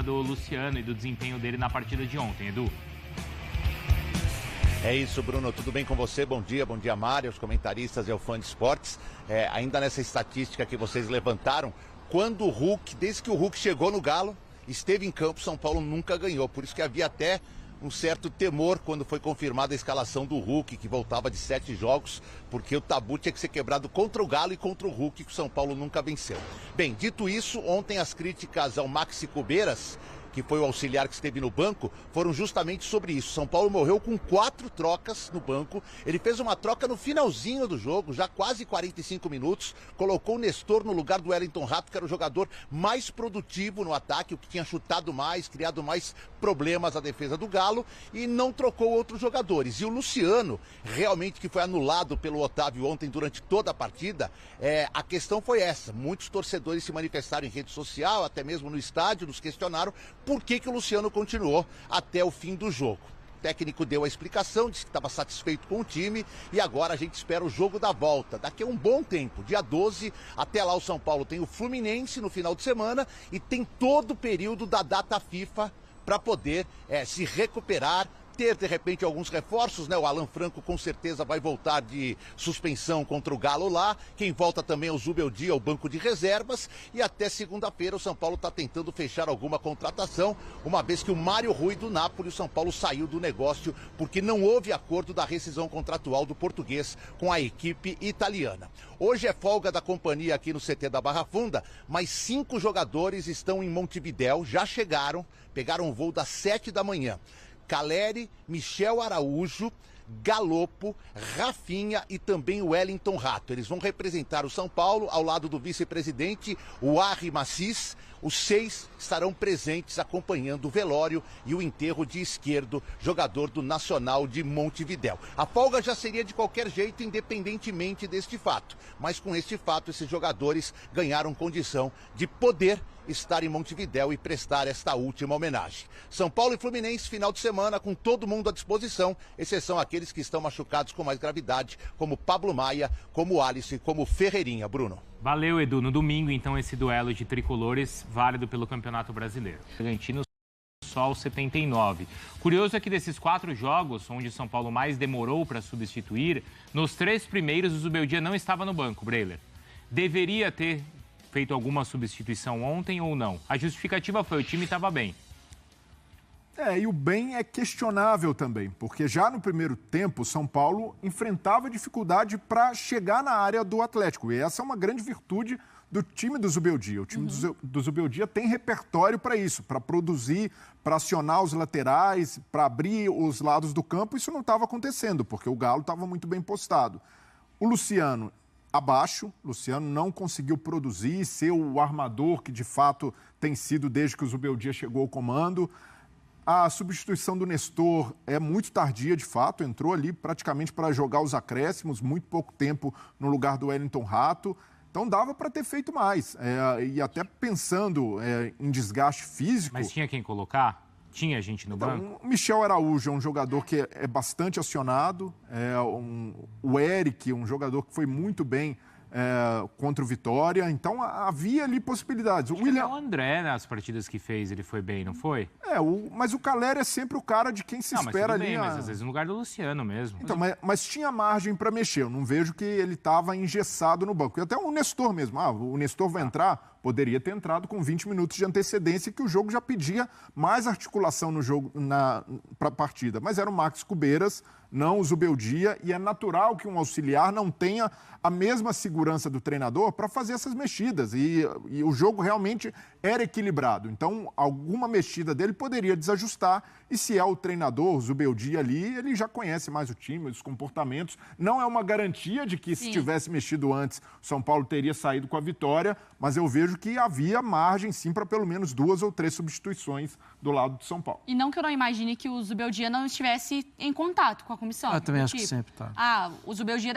do Luciano e do desempenho dele na partida de ontem, Edu. É isso, Bruno. Tudo bem com você? Bom dia, Mário, os comentaristas e o fã de esportes. Ainda nessa estatística que vocês levantaram, quando o Hulk, desde que o Hulk chegou no Galo, esteve em campo, São Paulo nunca ganhou. Por isso que havia até um certo temor quando foi confirmada a escalação do Hulk, que voltava de 7 jogos, porque o tabu tinha que ser quebrado contra o Galo e contra o Hulk, que o São Paulo nunca venceu. Bem, dito isso, ontem as críticas ao Maxi Cubeiras, que foi o auxiliar que esteve no banco, foram justamente sobre isso. São Paulo morreu com 4 trocas no banco. Ele fez uma troca no finalzinho do jogo, já quase 45 minutos. Colocou o Nestor no lugar do Wellington Rato, que era o jogador mais produtivo no ataque, o que tinha chutado mais, criado mais problemas à defesa do Galo, e não trocou outros jogadores. E o Luciano, realmente que foi anulado pelo Otávio ontem durante toda a partida, a questão foi essa. Muitos torcedores se manifestaram em rede social, até mesmo no estádio, nos questionaram por que o Luciano continuou até o fim do jogo. O técnico deu a explicação, disse que estava satisfeito com o time e agora a gente espera o jogo da volta. Daqui a um bom tempo, dia 12, até lá o São Paulo tem o Fluminense no final de semana e tem todo o período da data FIFA para poder se recuperar, ter de repente alguns reforços, né? O Alan Franco com certeza vai voltar de suspensão contra o Galo lá. Quem volta também é o Zubeldia, o banco de reservas. E até segunda-feira o São Paulo está tentando fechar alguma contratação, uma vez que o Mário Rui do Napoli, o São Paulo saiu do negócio porque não houve acordo da rescisão contratual do português com a equipe italiana. Hoje é folga da companhia aqui no CT da Barra Funda, mas 5 jogadores estão em Montevidéu, já chegaram, pegaram um voo das 7 da manhã. Caleri, Michel Araújo, Galopo, Rafinha e também o Wellington Rato. Eles vão representar o São Paulo ao lado do vice-presidente, o Arri Massis. Os 6 estarão presentes acompanhando o velório e o enterro de Esquerdo, jogador do Nacional de Montevidéu. A folga já seria de qualquer jeito, independentemente deste fato. Mas com este fato, esses jogadores ganharam condição de poder estar em Montevidéu e prestar esta última homenagem. São Paulo e Fluminense, final de semana, com todo mundo à disposição, exceção aqueles que estão machucados com mais gravidade, como Pablo Maia, como Alisson e como Ferreirinha. Bruno. Valeu, Edu. No domingo, então, esse duelo de tricolores válido pelo Campeonato Brasileiro. Argentino só aos 79. Curioso é que desses 4 jogos, onde São Paulo mais demorou para substituir, nos 3 primeiros o Zubeldia não estava no banco, Breiler. Deveria ter feito alguma substituição ontem ou não? A justificativa foi: o time estava bem. E o bem é questionável também, porque já no primeiro tempo, o São Paulo enfrentava dificuldade para chegar na área do Atlético. E essa é uma grande virtude do time do Zubeldia. O time do Zubeldia tem repertório para isso, para produzir, para acionar os laterais, para abrir os lados do campo. Isso não estava acontecendo, porque o Galo estava muito bem postado. O Luciano abaixo, Luciano não conseguiu produzir, ser o armador que de fato tem sido desde que o Zubeldia chegou ao comando. A substituição do Nestor é muito tardia, de fato, entrou ali praticamente para jogar os acréscimos, muito pouco tempo no lugar do Wellington Rato. Então dava para ter feito mais. E até pensando em desgaste físico... Mas tinha quem colocar? Tinha gente no banco? O Michel Araújo é um jogador que é bastante acionado. O Eric, um jogador que foi muito bem contra o Vitória. Então havia ali possibilidades. O André, nas partidas que fez, ele foi bem, não foi? Mas o Caleri é sempre o cara de quem se espera ali. Mas às vezes no lugar do Luciano mesmo. Então, mas tinha margem para mexer. Eu não vejo que ele estava engessado no banco. E até o Nestor mesmo. O Nestor vai entrar... Poderia ter entrado com 20 minutos de antecedência, que o jogo já pedia mais articulação no jogo para a partida. Mas era o Max Cubeiras, não o Zubeldia, e é natural que um auxiliar não tenha a mesma segurança do treinador para fazer essas mexidas. E o jogo realmente era equilibrado. Então, alguma mexida dele poderia desajustar. E se é o treinador, o Zubeldia ali, ele já conhece mais o time, os comportamentos. Não é uma garantia de que se tivesse mexido antes, o São Paulo teria saído com a vitória, mas eu vejo que havia margem, sim, para pelo menos 2 ou 3 substituições do lado de São Paulo. E não que eu não imagine que o Zubeldia não estivesse em contato com a comissão. Eu também acho que sempre tá. O Zubeldia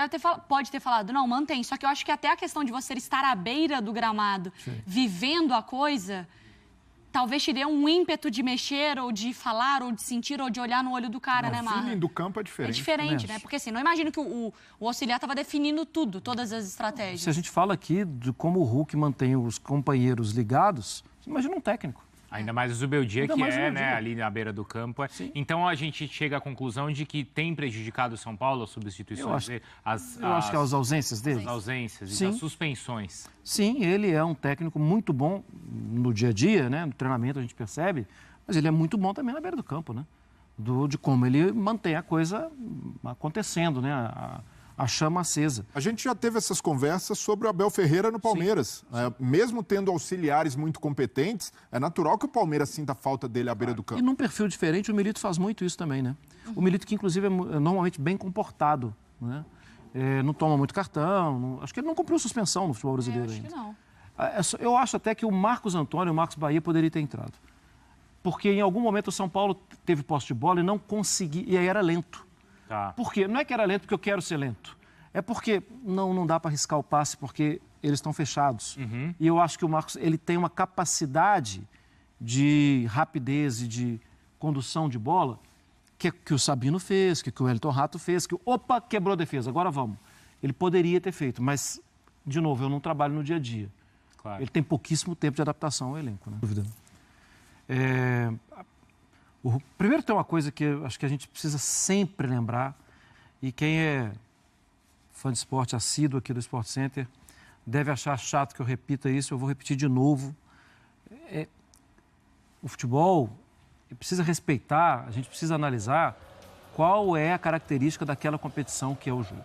pode ter falado, não, mantém. Só que eu acho que até a questão de você estar à beira do gramado, vivendo a coisa, talvez te dê um ímpeto de mexer, ou de falar, ou de sentir, ou de olhar no olho do cara, né, Marra? O feeling do campo é diferente. É diferente, né? Porque assim, não imagino que o auxiliar estava definindo tudo, todas as estratégias. Se a gente fala aqui de como o Hulk mantém os companheiros ligados, imagina um técnico. Ainda mais o Zubeldia, Ainda que mais o é, Zubeldia. né, ali na beira do campo. Sim. Então a gente chega à conclusão de que tem prejudicado o São Paulo as substituições, Eu acho que as ausências dele. as ausências e Sim. as suspensões. Sim, ele é um técnico muito bom no dia a dia, né? No treinamento a gente percebe, mas ele é muito bom também na beira do campo, né? De como ele mantém a coisa acontecendo, né? A chama acesa. A gente já teve essas conversas sobre o Abel Ferreira no Palmeiras. Mesmo tendo auxiliares muito competentes, é natural que o Palmeiras sinta a falta dele à beira do E campo. num perfil diferente, o Milito faz muito isso também, né? O Milito, que inclusive é normalmente bem comportado, né? Não toma muito cartão, acho que ele não cumpriu suspensão no futebol brasileiro Acho que ainda. não. Eu acho até que o Marcos Antônio, o Marcos Bahia, poderia ter entrado. Porque em algum momento o São Paulo teve posse de bola e não conseguia, e aí era lento. Tá. Por quê? Não é que era lento porque eu quero ser lento. É porque não dá para arriscar o passe porque eles estão fechados. E eu acho que o Marcos ele tem uma capacidade de rapidez e de condução de bola que o Sabino fez, que o Wellington Rato fez, opa, quebrou a defesa, agora vamos. Ele poderia ter feito, mas, de novo, eu não trabalho no dia a dia. Claro. Ele tem pouquíssimo tempo de adaptação ao elenco, né? Dúvida. Primeiro tem uma coisa que eu acho que a gente precisa sempre lembrar, e quem é fã de esporte assíduo aqui do Sport Center deve achar chato que eu repita isso, eu vou repetir de novo. O futebol precisa respeitar, a gente precisa analisar qual é a característica daquela competição que é o jogo.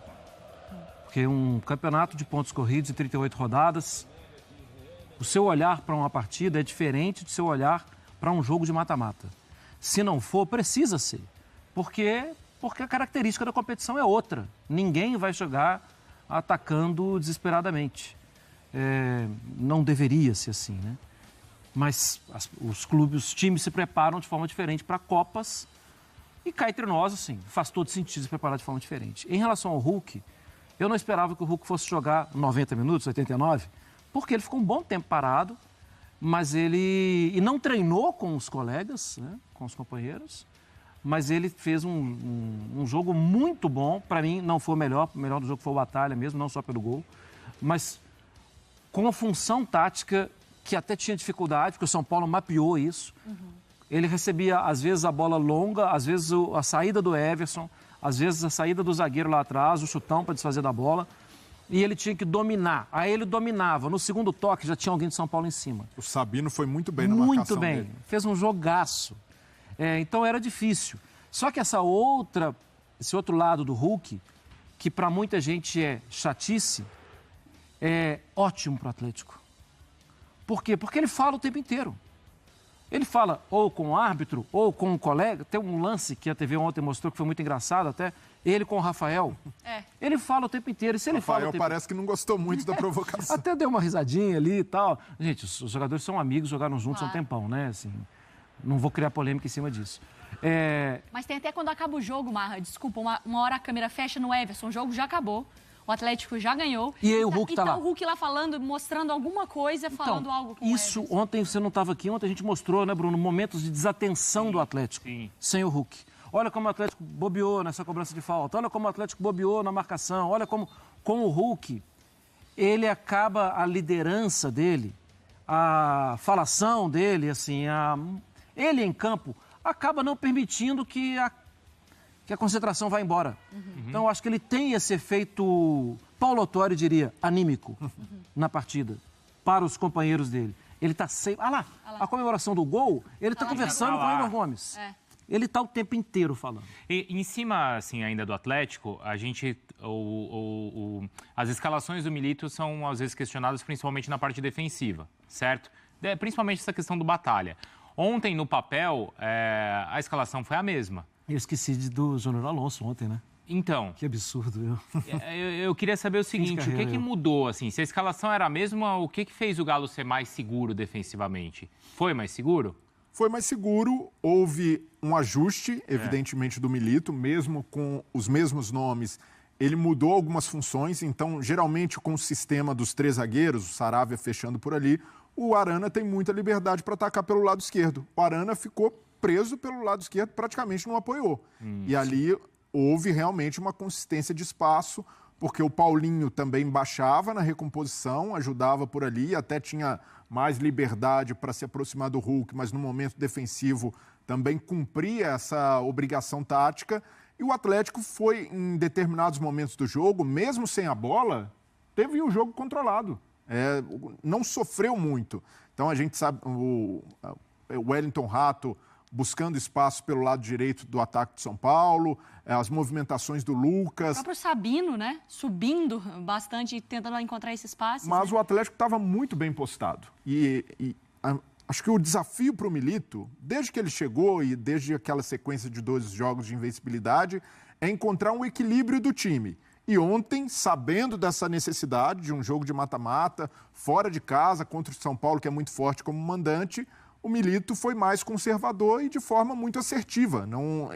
Porque um campeonato de pontos corridos em 38 rodadas, o seu olhar para uma partida é diferente do seu olhar para um jogo de mata-mata. Se não for, precisa ser. Porque a característica da competição é outra. Ninguém vai chegar atacando desesperadamente. Não deveria ser assim, né? Mas os clubes, os times se preparam de forma diferente para Copas e cá entre nós, assim, faz todo sentido se preparar de forma diferente. Em relação ao Hulk, eu não esperava que o Hulk fosse jogar 90 minutos, 89, porque ele ficou um bom tempo parado, mas ele não treinou com os colegas, né, com os companheiros, mas ele fez um jogo muito bom. Para mim, não foi o melhor do jogo foi o Batalha mesmo, não só pelo gol, mas com uma função tática que até tinha dificuldade, porque o São Paulo mapeou isso. Ele recebia, às vezes, a bola longa, às vezes a saída do Everson, às vezes a saída do zagueiro lá atrás, o chutão para desfazer da bola, e ele tinha que dominar. Aí ele dominava. No segundo toque, já tinha alguém de São Paulo em cima. O Sabino foi muito bem na marcação dele. Muito bem. Fez um jogaço. Então era difícil. Só que esse outro lado do Hulk, que para muita gente é chatice, é ótimo para o Atlético. Por quê? Porque ele fala o tempo inteiro. Ele fala ou com o árbitro, ou com o colega. Tem um lance que a TV ontem mostrou que foi muito engraçado até, ele com o Rafael. Ele fala o tempo inteiro. E se ele fala o Rafael tempo... parece que não gostou muito da provocação. Até deu uma risadinha ali e tal. Gente, os jogadores são amigos, jogaram juntos há um tempão, né? Assim, não vou criar polêmica em cima disso. Mas tem até quando acaba o jogo, Marra. Desculpa, uma hora a câmera fecha no Everson, o jogo já acabou. O Atlético já ganhou. E aí o Hulk tá lá. o Hulk lá falando, mostrando alguma coisa, falando algo com isso, o Everson. ontem você não estava aqui, ontem a gente mostrou, né, Bruno, momentos de desatenção do Atlético, sem o Hulk. Olha como o Atlético bobeou nessa cobrança de falta, olha como o Atlético bobeou na marcação, olha como com o Hulk, ele acaba, a liderança dele, a falação dele, assim, ele em campo, acaba não permitindo que a concentração vai embora. Então, eu acho que ele tem esse efeito, Paulo Autuori diria, anímico na partida, para os companheiros dele. Ele está sempre... a comemoração do gol, ele está conversando com o Igor Gomes. Ele está o tempo inteiro falando. E em cima, assim, ainda do Atlético, a gente... as escalações do Milito são, às vezes, questionadas, principalmente na parte defensiva, certo? Principalmente essa questão do Batalha. Ontem, no papel, a escalação foi a mesma. Eu esqueci do Júnior Alonso ontem, né? Então... Que absurdo. Eu queria saber o seguinte, o que mudou, assim? Se a escalação era a mesma, o que fez o Galo ser mais seguro defensivamente? Foi mais seguro? Foi mais seguro, houve um ajuste, evidentemente, do Milito, mesmo com os mesmos nomes. Ele mudou algumas funções, então, geralmente, com o sistema dos 3 zagueiros, o Saravia fechando por ali, o Arana tem muita liberdade para atacar pelo lado esquerdo. O Arana ficou preso pelo lado esquerdo, praticamente não apoiou. E ali houve realmente uma consistência de espaço porque o Paulinho também baixava na recomposição, ajudava por ali, até tinha mais liberdade para se aproximar do Hulk, mas no momento defensivo também cumpria essa obrigação tática. E o Atlético foi, em determinados momentos do jogo, mesmo sem a bola, teve o jogo controlado. Não sofreu muito. Então a gente sabe, o Wellington Rato buscando espaço pelo lado direito do ataque de São Paulo, as movimentações do Lucas. O próprio Sabino, né? Subindo bastante e tentando encontrar esse espaço. Mas o Atlético estava muito bem postado. Acho que o desafio para o Milito, desde que ele chegou e desde aquela sequência de 12 jogos de invencibilidade, é encontrar um equilíbrio do time. E ontem, sabendo dessa necessidade de um jogo de mata-mata, fora de casa, contra o São Paulo, que é muito forte como mandante, o Milito foi mais conservador e de forma muito assertiva.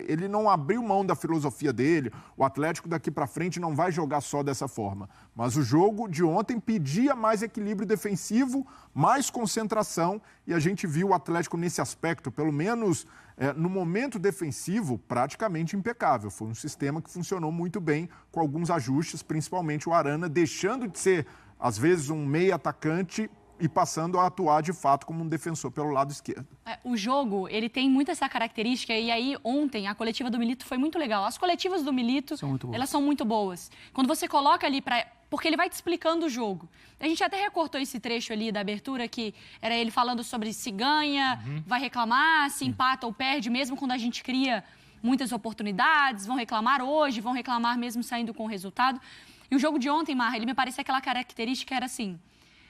Ele não abriu mão da filosofia dele. O Atlético daqui para frente não vai jogar só dessa forma. Mas o jogo de ontem pedia mais equilíbrio defensivo, mais concentração, e a gente viu o Atlético nesse aspecto, pelo menos no momento defensivo, praticamente impecável. Foi um sistema que funcionou muito bem, com alguns ajustes, principalmente o Arana deixando de ser, às vezes, um meio atacante e passando a atuar, de fato, como um defensor pelo lado esquerdo. O jogo, ele tem muito essa característica, e aí ontem a coletiva do Milito foi muito legal. As coletivas do Milito, elas são muito boas. Quando você coloca ali porque ele vai te explicando o jogo. A gente até recortou esse trecho ali da abertura, que era ele falando sobre se ganha, vai reclamar, se empata ou perde, mesmo quando a gente cria muitas oportunidades, vão reclamar hoje, vão reclamar mesmo saindo com o resultado. E o jogo de ontem, Marra, ele me parecia aquela característica, era assim: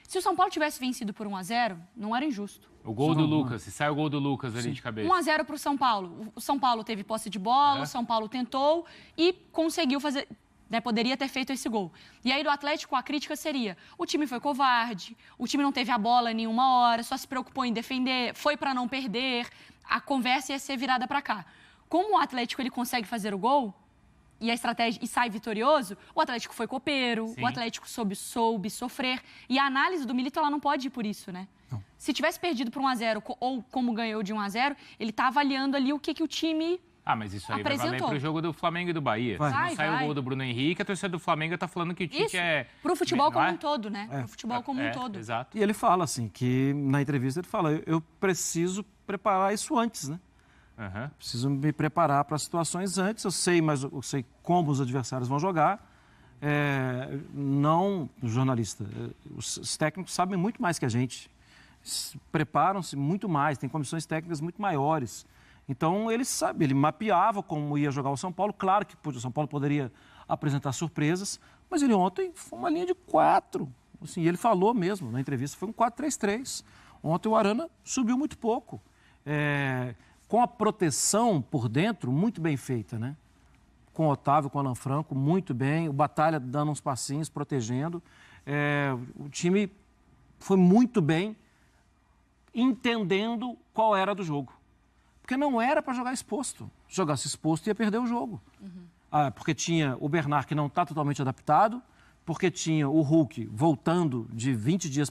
se o São Paulo tivesse vencido por 1-0, não era injusto. O gol do Lucas, se sai o gol do Lucas ali de cabeça. 1-0 para o São Paulo. O São Paulo teve posse de bola, o São Paulo tentou e conseguiu fazer, né, poderia ter feito esse gol. E aí do Atlético a crítica seria: o time foi covarde, o time não teve a bola em nenhuma hora, só se preocupou em defender, foi para não perder, a conversa ia ser virada para cá. Como o Atlético ele consegue fazer o gol e a estratégia e sai vitorioso, o Atlético foi copeiro, Sim. O Atlético soube sofrer. E a análise do Milito, ela não pode ir por isso, né? Não. Se tivesse perdido por 1-0 ou como ganhou de 1-0, ele tá avaliando ali o que o time mas isso aí vai valer pro jogo do Flamengo e do Bahia. Se não sai o gol do Bruno Henrique, a torcida do Flamengo tá falando que o Tite pro futebol como um todo, né? Pro futebol como um todo. Exato. E ele fala assim, que na entrevista ele fala: eu preciso preparar isso antes, né? Preciso me preparar para situações antes. Eu sei como os adversários vão jogar. Não o jornalista. Os técnicos sabem muito mais que a gente. Preparam-se muito mais, tem comissões técnicas muito maiores. Então, ele sabe, ele mapeava como ia jogar o São Paulo. Claro que o São Paulo poderia apresentar surpresas, mas ele ontem foi uma linha de 4. Assim, ele falou mesmo na entrevista, foi um 4-3-3. Ontem o Arana subiu muito pouco. Com a proteção por dentro, muito bem feita, né? Com o Otávio, com o Alan Franco, muito bem. O Batalha dando uns passinhos, protegendo. O time foi muito bem, entendendo qual era do jogo. Porque não era para jogar exposto. Se jogasse exposto, ia perder o jogo. Porque tinha o Bernard, que não está totalmente adaptado, porque tinha o Hulk voltando de 20 dias